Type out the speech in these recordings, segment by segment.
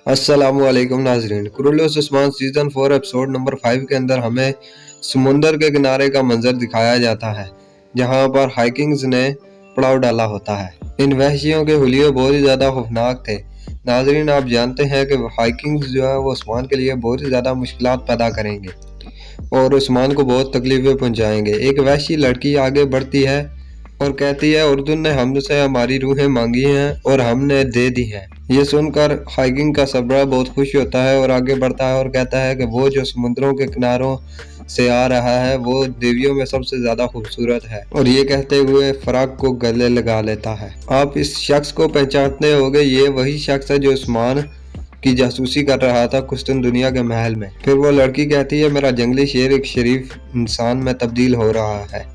अस्सलामुअलैकुम नाजरीन। क्रूलेस Usman season 4 episode number 5 के अंदर हमें समुंदर के किनारे का मंजर दिखाया जाता है जहां पर हाइकिंग्स ने पड़ाव डाला होता है। इन वहशियों के हुलिये बहुत ही ज़्यादा खौफनाक थे। नाजरीन, आप जानते हैं कि हाइकिंग्स जो है वो उस्मान के लिए बहुत ही ज़्यादा मुश्किलात पैदा करेंगे और उस्मान को बहुत तकलीफें पहुंचाएंगे। एक वहशी लड़की आगे बढ़ती है और कहती है, उर्दू ने हमसे हमारी रूहें मांगी हैं और हमने दे दी हैं। ये सुनकर हाइकिंग का सरबराह बहुत खुश होता है और आगे बढ़ता है और कहता है कि वो जो समुद्रों के किनारों से आ रहा है वो देवियों में सबसे ज्यादा खूबसूरत है, और ये कहते हुए फराक को गले लगा लेता है। आप इस शख्स को पहचानते होंगे, ये वही शख्स है जो उस्मान की जासूसी कर रहा था कुस्तुन दुनिया के महल में। फिर वो लड़की कहती है, मेरा जंगली शेर एक शरीफ इंसान में तब्दील हो रहा है।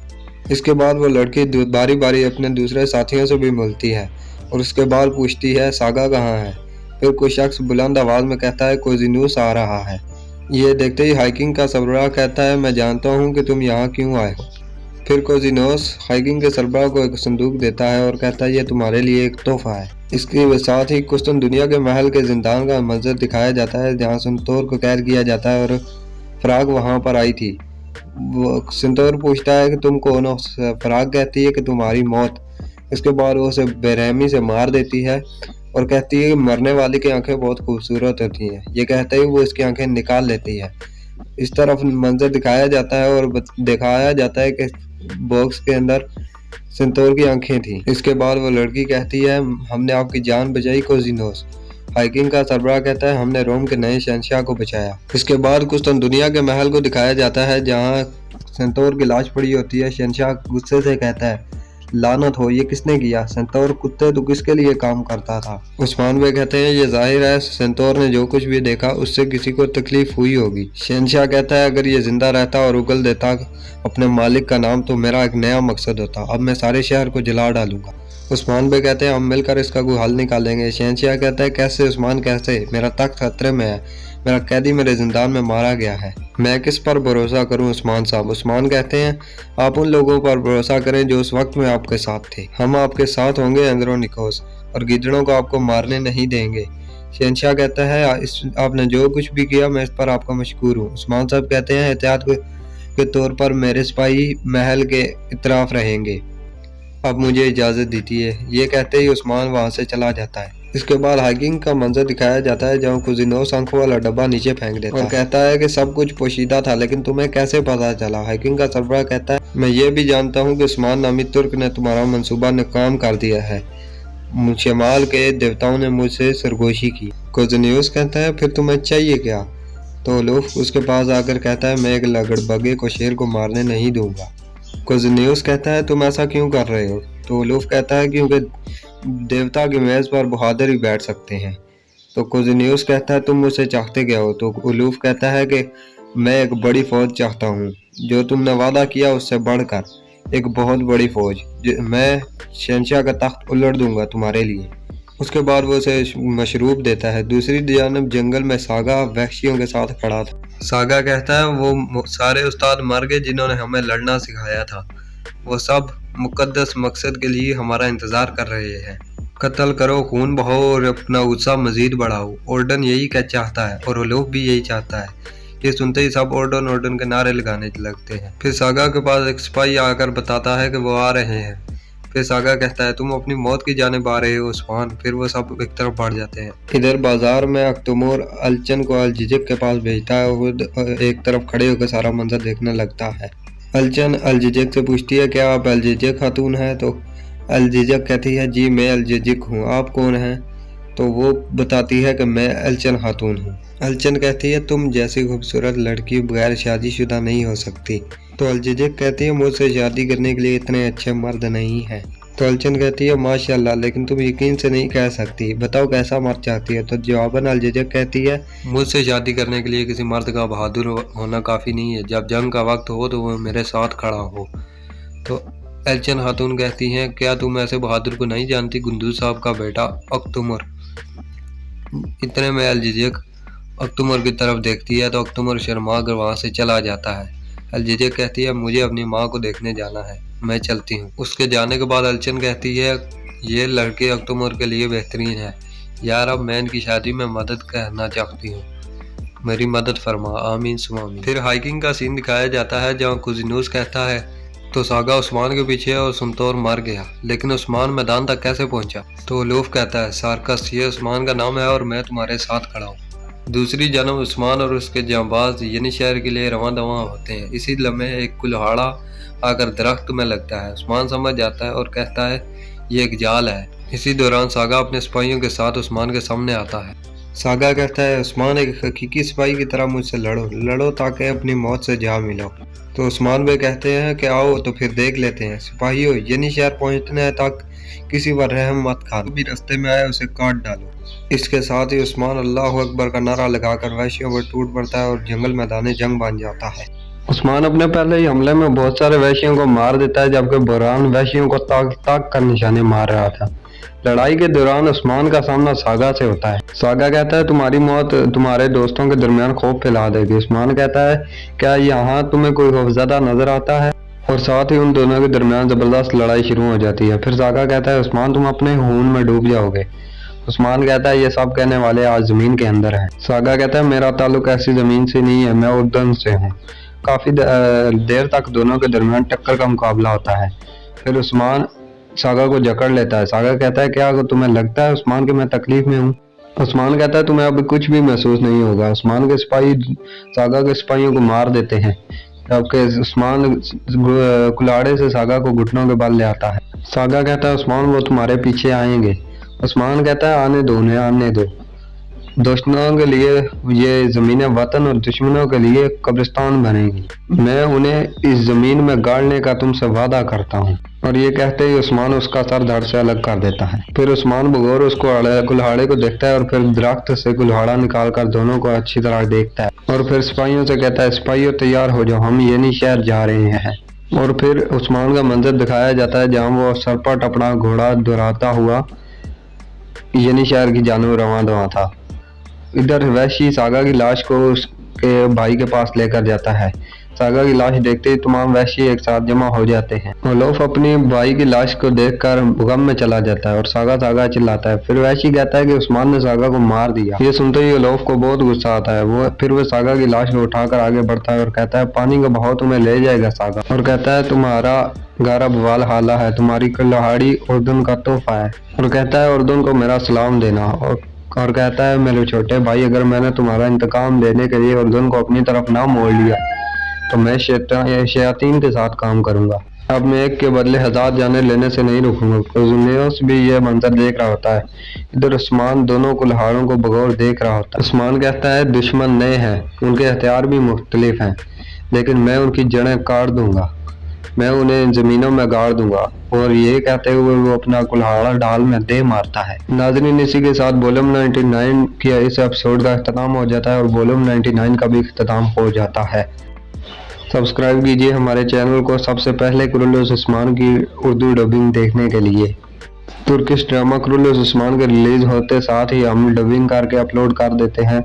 इसके बाद वो लड़की बारी बारी अपने दूसरे साथियों से भी मिलती है और उसके बाद पूछती है, सागा कहाँ है। फिर कोई शख्स बुलंद आवाज में कहता है, कोजिनूस आ रहा है। ये देखते ही हाइकिंग का सरबराह कहता है, मैं जानता हूँ कि तुम यहाँ क्यों आए हो। फिर कोजिनोस हाइकिंग के सरबराह को एक संदूक देता है और कहता है, ये तुम्हारे लिए एक तोहफा है। इसके साथ ही कुस्तुन दुनिया के महल के जिंदान का मंजर दिखाया जाता है जहाँ संतोर को कैद किया जाता है और फराग वहाँ पर आई थी। वो संतोर पूछता है कि तुम कौन हो। फराग कहती है कि तुम्हारी मौत। इसके बाद वो उसे बेरहमी से मार देती है और कहती है कि मरने वाली की आंखें बहुत खूबसूरत होती हैं। ये कहते ही वो इसकी आंखें निकाल लेती है। इस तरफ मंजर दिखाया जाता है और दिखाया जाता है कि बॉक्स के अंदर संतोर की आंखें थी। इसके बाद वो लड़की कहती है, हमने आपकी जान बचाई कोजिनोस। हाइकिंग का सरबराह कहता है, हमने रोम के नए शहंशाह को बचाया। इसके बाद कुस्तुन दुनिया के महल को दिखाया जाता है जहाँ संतोर की लाश पड़ी होती है। शहंशाह गुस्से से कहता है, लानत हो, ये किसने किया। संतोर, कुत्ते तू किसके लिए काम करता था। उस्मान भाई कहते हैं, ये जाहिर है संतोर ने जो कुछ भी देखा उससे किसी को तकलीफ हुई होगी। शहंशाह कहता है, अगर ये जिंदा रहता और उगल देता अपने मालिक का नाम तो मेरा एक नया मकसद होता। अब मैं सारे शहर को जला डालूंगा। उस्मान भाई कहते हैं, हम मिलकर इसका कोई हल निकालेंगे। शहंशाह कहता है, कैसे उस्मान, कैसे। मेरा तख्त खतरे में है, मेरा कैदी मेरे जिंदान में मारा गया है, मैं किस पर भरोसा करूं उस्मान साहब। उस्मान कहते हैं, आप उन लोगों पर भरोसा करें जो उस वक्त में आपके साथ थे। हम आपके साथ होंगे अंदरोनिकोस और गिदड़ों को आपको मारने नहीं देंगे। शहंशाह कहता है, आपने जो कुछ भी किया मैं इस पर आपका मशकूर हूँ। उस्मान साहब कहते हैं, एहतियात के तौर पर मेरे सिपाही महल के इतराफ रहेंगे, अब मुझे इजाजत दीजिए। ये कहते ही उस्मान वहां से चला जाता है। इसके बाद हाइकिंग का मंजर दिखाया जाता है जहाँ कुजिनोस आंखों वाला डब्बा नीचे फेंक देता है और कहता है कि सब कुछ पोशीदा था, लेकिन तुम्हें कैसे पता चला। हाइकिंग का सरबराह कहता है, मैं ये भी जानता हूँ कि उस्मान नामी तुर्क ने तुम्हारा मंसूबा नाकाम कर दिया है। शमाल के देवताओं ने मुझसे सरगोशी की। कुजिनोस कहता है, फिर तुम्हें चाहिए क्या। तो लूफ उसके पास आकर कहता है, मैं एक लगड़बगे को शेर को मारने नहीं दूंगा। कुजिनोस कहता है, तुम ऐसा क्यों कर रहे हो। तो उलूफ कहता है, क्योंकि देवता की मेज पर बहादुर ही बैठ सकते हैं। तो कुजिनोस कहता है, तुम मुझसे चाहते क्या हो। तो उलूफ कहता है कि मैं एक बड़ी फौज चाहता हूँ, जो तुमने वादा किया उससे बढ़कर एक बहुत बड़ी फौज। मैं शहंशाह का तख्त उलट दूंगा तुम्हारे लिए। उसके बाद वो उसे मशरूब देता है। दूसरी जानब जंगल में सागा वहशियों के साथ खड़ा था। सागा कहता है, वो सारे उस्ताद मर गए जिन्होंने हमें लड़ना सिखाया था। वो सब मुकद्दस मकसद के लिए हमारा इंतजार कर रहे हैं। कत्ल करो, खून बहाओ और अपना उत्साह मजीद बढ़ाओ। ओर्डन यही क्या चाहता है और उलूफ भी यही चाहता है। ये सुनते ही सब ओर्डन ओर्डन के नारे लगाने लगते हैं। फिर सागा के पास एक सिपाही आकर बताता है कि वो आ रहे हैं। फिर सागा कहता है, तुम अपनी मौत की जानिब आ रहे हो उस्मान। फिर वो सब एक तरफ बढ़ जाते हैं। इधर बाजार में अख्तुमर अलचन को अलजिजिक के पास भेजता है और एक तरफ खड़े होकर सारा मंजर देखने लगता है। अलचन अलजिजिक से पूछती है, क्या आप अलजिजिक खातून हैं। तो अलजिजिक कहती है, जी मैं अलजिजिक हूँ, आप कौन हैं। तो वो बताती है कि मैं अलचन खातून हूँ। अलचन कहती है, तुम जैसी खूबसूरत लड़की बगैर शादीशुदा नहीं हो सकती। तो अलजिजिक कहती है, मुझसे शादी करने के लिए इतने अच्छे मर्द नहीं हैं। तो अलचन कहती है, माशाल्लाह, लेकिन तुम यकीन से नहीं कह सकती, बताओ कैसा मर्द चाहती है। तो जवाबन अलजिजिक कहती है, मुझसे शादी करने के लिए किसी मर्द का बहादुर होना काफ़ी नहीं है, जब जंग का वक्त हो तो वो मेरे साथ खड़ा हो। तो अलचन खातून कहती हैं, क्या तुम ऐसे बहादुर को नहीं जानती, गुंदूज साहब का बेटा अख्तुमर। इतने में अलजिजिक अख्तुमर की तरफ देखती है तो अख्तुमर शर्मा कर वहाँ से चला जाता है। अलजिजिक कहती है, मुझे अपनी माँ को देखने जाना है, मैं चलती हूँ। उसके जाने के बाद अलचन कहती है, ये लड़के अख्तुमर के लिए बेहतरीन है, यार अब मैं इनकी शादी में मदद करना चाहती हूँ, मेरी मदद फरमा, आमीन सुमा आमीन। फिर हाइकिंग का सीन दिखाया जाता है जहाँ कुजिनूस कहता है तो सागा उस्मान के पीछे और सुमतोर मर गया, लेकिन उस्मान मैदान तक कैसे पहुंचा? तो उलूफ कहता है सार्कस, ये उस्मान का नाम है और मैं तुम्हारे साथ खड़ा हूँ। दूसरी जन्म उस्मान और उसके जांबाज यनी शहर के लिए रवां दवां होते हैं। इसी लम्हे एक कुल्हाड़ा आकर दरख्त में लगता है। उस्मान समझ जाता है और कहता है ये एक जाल है। इसी दौरान सागा अपने सिपाहियों के साथ उस्मान के सामने आता है। सागा कहता है उस्मान एक हकीकी सिपाही की तरह मुझसे लड़ो ताकि अपनी मौत से जा मिलो। तो उस्मान भाई कहते हैं कि आओ तो फिर देख लेते हैं। सिपाहियों, यनी शहर पहुंचने तक किसी पर रहम मत खाना, भी रास्ते में आए उसे काट डालो। इसके साथ ही उस्मान अल्लाह अकबर का नारा लगाकर वैश्यों पर टूट पड़ता है और जंगल मैदान जंग बन जाता है। उस्मान अपने पहले ही हमले में बहुत सारे वैश्यों को मार देता है, जबकि बुरहान वैश्यों को ताक ताक कर निशाने मार रहा था। लड़ाई के दौरान उस्मान का सामना सागा से होता है। सागा कहता है तुम्हारी मौत तुम्हारे दोस्तों के दरमियान खौफ फैला देगी। उस्मान कहता है क्या यहाँ तुम्हें कोई खौफजदा नजर आता है? और साथ ही उन दोनों के दरमियान जबरदस्त लड़ाई शुरू हो जाती है। फिर सागा कहता है उस्मान तुम अपने खून में डूब जाओगे। उस्मान कहता है ये सब कहने वाले आज जमीन के अंदर हैं। सागा कहता है मेरा ताल्लुक ऐसी जमीन से नहीं है, मैं उर्दन से हूँ। काफी देर तक दोनों के दरमियान टक्कर का मुकाबला होता है। फिर उस्मान सागा को जकड़ लेता है। सागा कहता है क्या तुम्हें लगता है उस्मान कि मैं तकलीफ में हूँ? उस्मान कहता है तुम्हें अभी कुछ भी महसूस नहीं होगा। उस्मान के सिपाही सागा के सिपाहियों को मार देते हैं, जबकि उस्मान कुल्हाड़े से सागा को घुटनों के बल ले आता है। सागा कहता है उस्मान वो तुम्हारे पीछे आएंगे। उस्मान कहता है आने दो उन्हें आने दो। दुश्मनों के लिए ये जमीन वतन और दुश्मनों के लिए कब्रिस्तान बनेगी। मैं उन्हें इस जमीन में गाड़ने का तुमसे वादा करता हूँ। और ये कहते ही उस्मान उसका सर धड़ से अलग कर देता है। फिर उस्मान बगौर उसको कुल्हाड़े को देखता है और फिर दरख्त से कुल्हाड़ा निकालकर दोनों को अच्छी तरह देखता है और फिर सिपाहियों से कहता है सिपाहियों तैयार हो जाओ, हम यनी शहर जा रहे हैं। और फिर उस्मान का मंजर दिखाया जाता है जहाँ वो सरपट अपना घोड़ा दोहराता हुआ यनी शहर की जानब रवां दवा था। इधर वैशी सागा की लाश को उसके भाई के पास लेकर जाता है। सागा की लाश देखते ही तमाम वैशी एक साथ जमा हो जाते हैं। ओलोफ अपनी भाई की लाश को देखकर गम में चला जाता है और सागा सागा चिल्लाता है। फिर वैशी कहता है कि उस्मान ने सागा को मार दिया। ये सुनते ही ओलोफ को बहुत गुस्सा आता है। वो सागा की लाश को उठाकर आगे बढ़ता है और कहता है पानी का बहाव तुम्हें ले जाएगा सागा। और कहता है तुम्हारा गारा बवाल हाला है, तुम्हारी कुल्हाड़ी उर्दन का तोहफा है। और कहता है उर्दन को मेरा सलाम देना। और कहता है मेरे छोटे भाई अगर मैंने तुम्हारा इंतकाम लेने के लिए उर्दन को अपनी तरफ ना मोड़ लिया तो मैं शयातीन के साथ काम करूंगा। अब मैं एक के बदले 1000 जाने लेने से नहीं रुकूंगा। कुजिनूस भी यह मंजर देख रहा होता है। इधर उस्मान दोनों कुल्हाड़ों को बगौर देख रहा होता है। उस्मान कहता है दुश्मन नए हैं, उनके हथियार भी मुख्तलिफ हैं, लेकिन मैं उनकी जड़ें काट दूंगा, मैं उन्हें जमीनों में गाड़ दूंगा। और ये कहते हुए वो अपना कुल्हाड़ा डाल में दे मारता है। नाज़रीन इसी के साथ वॉल्यूम 99 की इस एपिसोड का अख्ताम हो जाता है और वॉल्यूम 99 का भी अख्ताम हो जाता है। सब्सक्राइब कीजिए हमारे चैनल को सबसे पहले कुरुल्लुस उस्मान की उर्दू डबिंग देखने के लिए। तुर्किश ड्रामा कुरुल्लुस उस्मान के रिलीज होते साथ ही हम डबिंग करके अपलोड कर देते हैं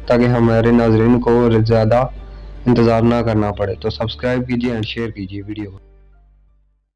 ताकि हमारे नाज़रीन को ज़्यादा इंतज़ार ना करना पड़े। तो सब्सक्राइब कीजिए एंड शेयर कीजिए वीडियो को।